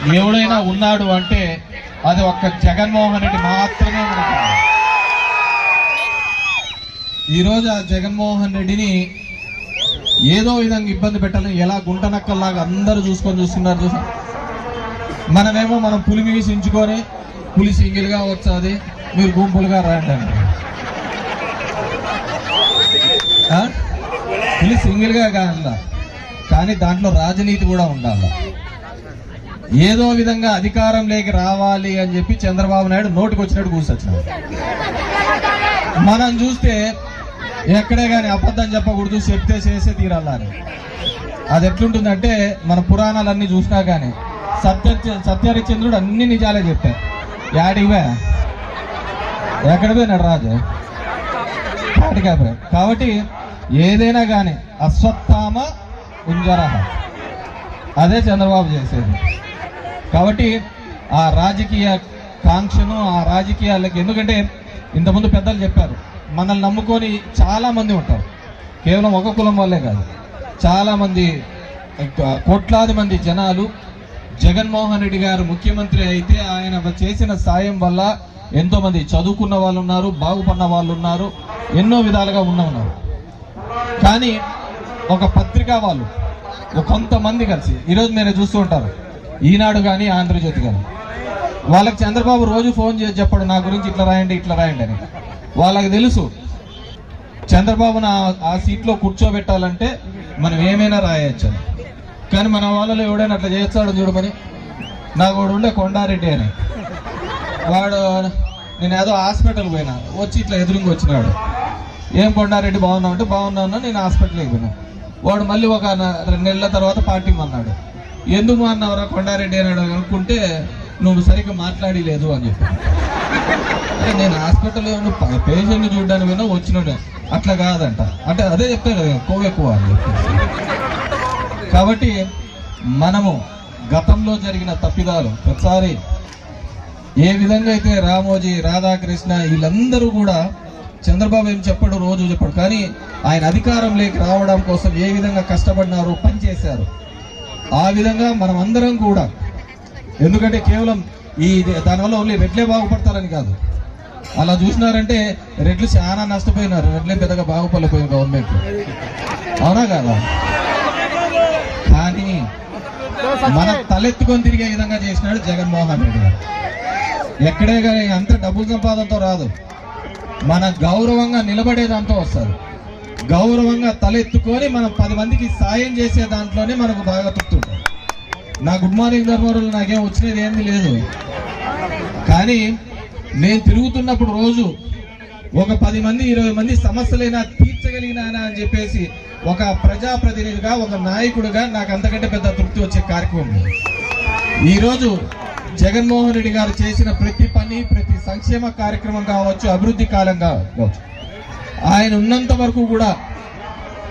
ఎవడైనా ఉన్నాడు అంటే అది ఒక్క జగన్మోహన్ రెడ్డి మాత్రమే మనకు. ఈరోజు ఆ జగన్మోహన్ రెడ్డిని ఏదో విధంగా ఇబ్బంది పెట్టాలని ఎలా గుంటనక్కల్లాగా అందరూ చూస్తున్నారు చూసా. మనమేమో మనం పులి మీసించుకొని పులి సింగిల్గా వచ్చాది, మీరు గుంపులుగా రాండి అంటే పులి సింగిల్గా కాదు, కానీ దాంట్లో రాజనీతి కూడా ఉండాలి. ఏదో విధంగా అధికారంలోకి రావాలి అని చెప్పి చంద్రబాబు నాయుడు నోటికి వచ్చినట్టు కూర్చొచ్చినాడు. మనం చూస్తే ఎక్కడే కానీ అబద్ధం చెప్పకూడదు, చెప్తే చేసే తీరాలని. అది ఎట్లుంటుందంటే మన పురాణాలన్నీ చూసినా కానీ సత్యహరిశ్చంద్రుడు అన్ని నిజాలే చెప్పారు. యాడివే ఎక్కడ పోయినాడు రాజు కాబట్టి ఏదైనా కానీ అశ్వత్థామ కుంజరహ అదే చంద్రబాబు చేసేది. కాబట్టి ఆ రాజకీయ కాంక్షను ఆ రాజకీయాలకి, ఎందుకంటే ఇంతకుముందు పెద్దలు చెప్పారు, మనల్ని నమ్ముకొని చాలా మంది ఉంటారు. కేవలం ఒక కులం వల్లే కాదు, చాలా మంది కోట్లాది మంది జనాలు జగన్మోహన్ రెడ్డి గారు ముఖ్యమంత్రి అయితే ఆయన చేసిన సాయం వల్ల ఎంతో మంది చదువుకున్న వాళ్ళు ఉన్నారు, బాగుపడిన వాళ్ళు ఉన్నారు, ఎన్నో విధాలుగా ఉన్నారు. కానీ ఒక పత్రికా వాళ్ళు కొంతమంది కలిసి ఈరోజు మీరు చూస్తూ ఉంటారు, ఈనాడు కానీ ఆంధ్రజ్యోతి కానీ, వాళ్ళకి చంద్రబాబు రోజు ఫోన్ చేసి చెప్పాడు నా గురించి ఇట్లా రాయండి అని. వాళ్ళకి తెలుసు చంద్రబాబును ఆ సీట్లో కూర్చోబెట్టాలంటే మనం ఏమైనా రాయొచ్చు. కానీ మన వాళ్ళలో ఎవడైనా అట్లా చేస్తాడు చూడమని. నాకు వాడు ఉండే కొండారెడ్డి అని, వాడు నేను ఏదో హాస్పిటల్ పోయినా, వచ్చి ఇట్లా ఎదురుగా వచ్చినాడు. ఏం కొండారెడ్డి బాగున్నావు అంటే బాగున్నా, నేను హాస్పిటల్కి పోయినా. వాడు మళ్ళీ ఒక 2 నెలల తర్వాత పార్టీ అన్నాడు. ఎందుకు అన్నావురా కొండారెడ్డి అన్నాడు అనుకుంటే, నువ్వు సరిగ్గా మాట్లాడి లేదు అని చెప్పి. నేను హాస్పిటల్లో పేషెంట్ చూడడానికి పోయినా వచ్చినాడు, అట్లా కాదంట అంటే అదే చెప్తాను కదా కొవ్వు ఎక్కువ అని చెప్పేసి. కాబట్టి మనము గతంలో జరిగిన తప్పిదాలు ప్రతిసారి ఏ విధంగా అయితే రామోజీ, రాధాకృష్ణ వీళ్ళందరూ కూడా చంద్రబాబు ఏం చెప్పాడు, రోజు చెప్పాడు, కానీ ఆయన అధికారంలోకి రావడం కోసం ఏ విధంగా కష్టపడినారు, పనిచేశారు. ఆ విధంగా మనం అందరం కూడా, ఎందుకంటే కేవలం దానివల్ల ఓన్లీ రెడ్లే బాగుపడతారని కాదు. అలా చూసినారంటే రెడ్లు చాలా నష్టపోయినారు, రెడ్లే పెద్దగా బాగుపడలేకపోయింది గవర్నమెంట్, అవునా కదా? కానీ మన తలెత్తుకొని తిరిగే విధంగా చేసినాడు జగన్మోహన్ రెడ్డి గారు. ఎక్కడే కానీ అంత డబ్బు సంపాదనతో రాదు, మన గౌరవంగా నిలబడేదాంతో వస్తారు. గౌరవంగా తలెత్తుకొని మనం 10 మందికి సాయం చేసే దాంట్లోనే మనకు బాగా తృప్తుంటాం. నా గుడ్ మార్నింగ్ ధర్మవరంలో నాకేం వచ్చినది ఏంది లేదు, కానీ నేను తిరుగుతున్నప్పుడు రోజు ఒక 10 మంది 20 మంది సమస్యలైనా తీర్చగలిగినానా అని చెప్పేసి ఒక ప్రజాప్రతినిధిగా, ఒక నాయకుడిగా నాకు అంతకంటే పెద్ద తృప్తి వచ్చే కార్యక్రమం. ఈరోజు జగన్మోహన్ రెడ్డి గారు చేసిన ప్రతి పని, ప్రతి సంక్షేమ కార్యక్రమం కావచ్చు, అభివృద్ధి కాలం కావచ్చు, ఆయన ఉన్నంత వరకు కూడా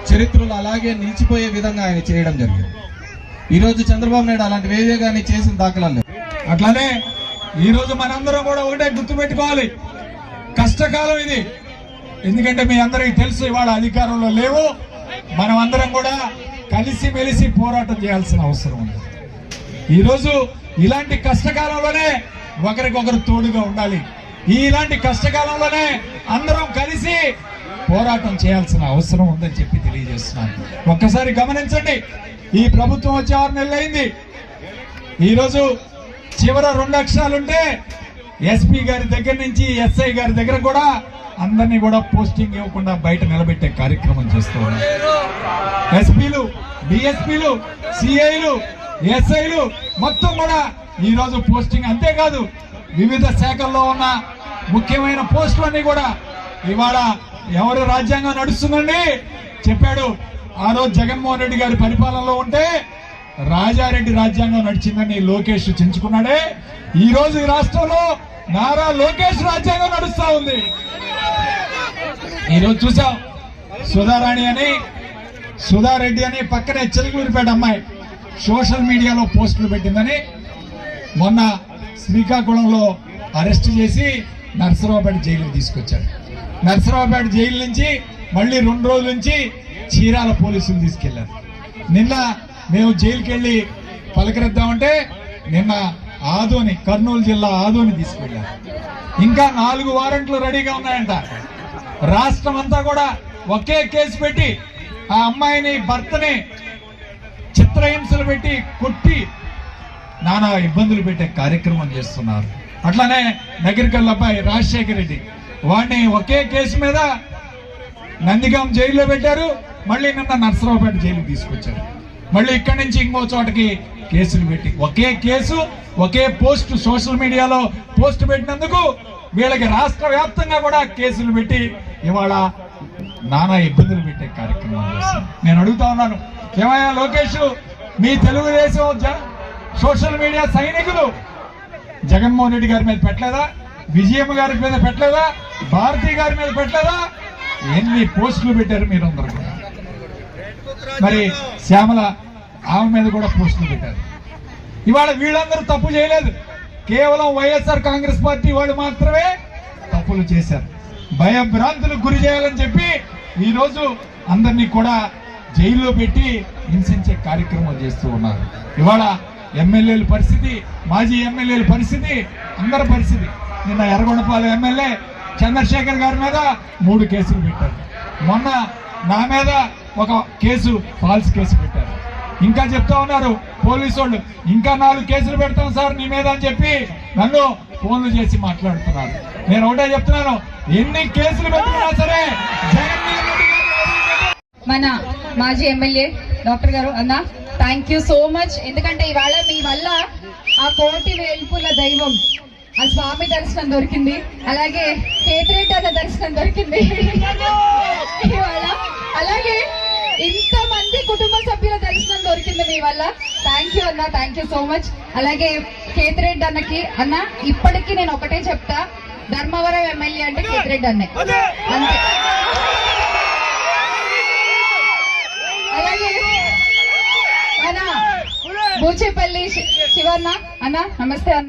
చరిత్రలో అలాగే నిలిచిపోయే విధంగా ఆయన చేయడం జరిగింది. ఈరోజు చంద్రబాబు నాయుడు అలాంటి వేదే కానీ చేసిన దాఖలాలు. అట్లానే ఈరోజు మనందరం కూడా ఒకటే గుర్తుపెట్టుకోవాలి, కష్టకాలం ఇది. ఎందుకంటే మీ అందరికీ తెలుసు ఇవాళ అధికారంలో లేవు, మనం అందరం కూడా కలిసి మెలిసి పోరాటం చేయాల్సిన అవసరం ఉంది. ఈరోజు ఇలాంటి కష్టకాలంలోనే ఒకరికొకరు తోడుగా ఉండాలి. ఇలాంటి కష్టకాలంలోనే అందరం కలిసి పోరాటం చేయాల్సిన అవసరం ఉందని చెప్పి తెలియజేస్తున్నాను. ఒక్కసారి గమనించండి, ఈ ప్రభుత్వం వచ్చి 6 నెలలు అయింది. ఈరోజు చివర 2 అక్షరాలుంటే ఎస్పీ గారి దగ్గర నుంచి ఎస్ఐ గారి దగ్గర కూడా అందరినీ కూడా పోస్టింగ్ ఇవ్వకుండా బయట నిలబెట్టే కార్యక్రమం చేస్తూ ఉన్నారు. ఎస్పీలు, డిఎస్పీలు, సిఐలు, ఎస్ఐలు మొత్తం కూడా ఈరోజు పోస్టింగ్. అంతేకాదు వివిధ శాఖల్లో ఉన్న ముఖ్యమైన పోస్టులన్నీ కూడా ఇవాళ ఎవరు రాజ్యాంగం నడుస్తుందండి చెప్పాడు. ఆ రోజు జగన్మోహన్ రెడ్డి గారి పరిపాలనలో ఉంటే రాజారెడ్డి రాజ్యాంగం నడిచిందని లోకేష్ చించుకున్నాడే. ఈ రోజు ఈ రాష్ట్రంలో నారా లోకేష్ రాజ్యాంగం నడుస్తా ఉంది. ఈరోజు చూసాం సుధారెడ్డి అని పక్కనే చిలకలూరిపేట అమ్మాయి సోషల్ మీడియాలో పోస్టులు పెట్టిందని మొన్న శ్రీకాకుళంలో అరెస్ట్ చేసి నర్సరావుపేట జైలుకి తీసుకొచ్చారు. నర్సరావుపేట జైలు నుంచి మళ్ళీ 2 రోజుల నుంచి చీరాల పోలీసులు తీసుకెళ్లారు. నిన్న మేము జైలుకి వెళ్ళి పలకరిద్దామంటే నిన్న ఆదోని, కర్నూలు జిల్లా ఆదోని తీసుకెళ్లారు. ఇంకా 4 వారెంట్లు రెడీగా ఉన్నాయంట. రాష్ట్రం అంతా కూడా ఒకే కేసు పెట్టి ఆ అమ్మాయిని, భర్తని చిత్రహింసలు పెట్టి కొట్టి నానా ఇబ్బందులు పెట్టే కార్యక్రమం చేస్తున్నారు. అట్లానే నగరికల్ అబ్బాయి రాజశేఖర రెడ్డి, వాడిని ఒకే కేసు మీద నందిగాం జైల్లో పెట్టారు. మళ్ళీ నిన్న నర్సరావుపేట జైలుకి తీసుకొచ్చారు. మళ్ళీ ఇక్కడి నుంచి ఇంకో చోటకి కేసులు పెట్టి ఒకే కేసు, ఒకే పోస్ట్ సోషల్ మీడియాలో పోస్ట్ పెట్టినందుకు వీళ్ళకి రాష్ట్ర వ్యాప్తంగా కూడా కేసులు పెట్టి ఇవాళ నానా ఇబ్బందులు పెట్టే కార్యక్రమం చేస్తారు. నేను అడుగుతా ఉన్నాను, ఏమయ్యా లోకేష్, మీ తెలుగుదేశం సోషల్ మీడియా సైనికులు జగన్మోహన్ రెడ్డి గారి మీద పెట్టలేదా? విజయమ్మ గారి మీద పెట్టలేదా? భారతి గారి మీద పెట్టలేదా? ఎన్ని పోస్టులు పెట్టారు మీరందరూ కూడా. మరి శ్యామల, ఆమె మీద కూడా పోస్టులు పెట్టారు. ఇవాళ వీళ్ళందరూ తప్పు చేయలేదు, కేవలం వైఎస్ఆర్ కాంగ్రెస్ పార్టీ వాళ్ళు మాత్రమే తప్పులు చేశారు. భయభ్రాంతులకు గురి చేయాలని చెప్పి ఈరోజు అందరినీ కూడా జైల్లో పెట్టి హింసించే కార్యక్రమం చేస్తూ ఉన్నారు. ఇవాళ ఎమ్మెల్యేల పరిస్థితి, మాజీ ఎమ్మెల్యేల పరిస్థితి, అందరి పరిస్థితి. నిన్న ఎర్రగొండపాలెం ఎమ్మెల్యే చంద్రశేఖర్ గారి మీద 3 కేసులు పెట్టారు. మొన్న నా మీద ఒక కేసు, ఫాల్స్ కేసు పెట్టారు. ఇంకా చెప్తా ఉన్నారు పోలీసు వాళ్ళు, ఇంకా 4 కేసులు పెడతాం సార్ నీ మీద అని చెప్పి నన్ను ఫోన్లు చేసి మాట్లాడుతున్నారు. నేను ఒకటే చెప్తున్నాను, ఎన్ని కేసులు పెట్టుకున్నా సరే మన మాజీ ఎమ్మెల్యే డాక్టర్ గారు అన్న, థ్యాంక్ యూ సో మచ్. ఎందుకంటే ఇవాళ మీ వల్ల ఆ కోటి వేల్పుల దైవం ఆ స్వామి దర్శనం దొరికింది, అలాగే కేతిరెడ్డి అన్న దర్శనం దొరికింది ఇవాళ, అలాగే ఇంతమంది కుటుంబ సభ్యుల దర్శనం దొరికింది మీ వల్ల. థ్యాంక్ యూ అన్న, థ్యాంక్ యూ సో మచ్. అలాగే కేతిరెడ్డి అన్నకి అన్న, ఇప్పటికీ నేను ఒకటే చెప్తా, ధర్మవరం ఎమ్మెల్యే అంటే కేతిరెడ్డి అన్నే అంతే. అలాగే మన బూచేపల్లి శివన్న అన్న, నమస్తే అన్న.